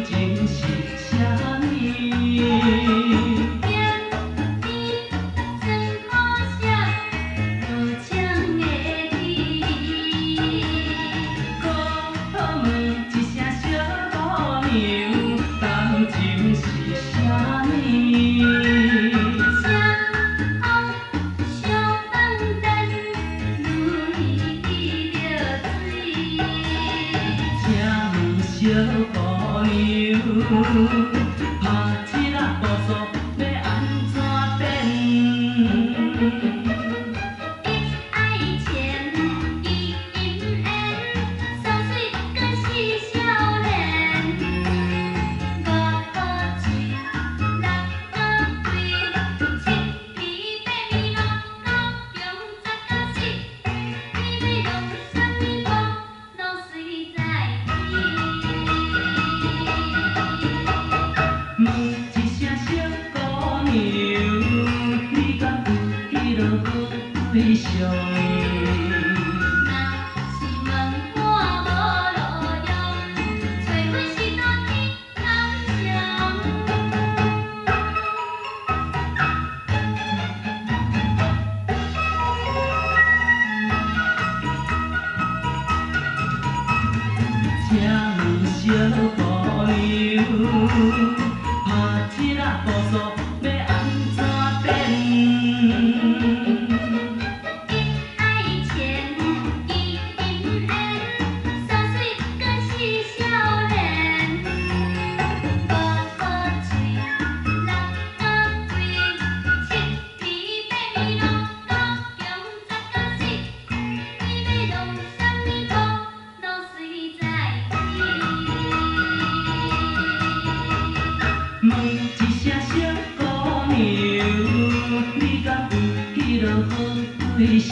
情是啥物？情是啥物？双红灯，如伊记着水。请问小姑娘，拍一仔步数要安怎变？一爱钱，一银烟，三水更是少年。五个嘴，六个胃，七皮八面六九中十个死。你要弄啥物无，拢随在你。问一声小姑娘，你敢有迄落好对象？若是问我无路用，找阮是大天人上。请问小姑娘，拍一仔步数要安怎变？一爱钱，一银烟，三水更是少年。五个嘴，六个胃，七皮八面六九中十个死。你要弄啥物无，拢随在你。问一声小姑娘，你敢有迄落好对象？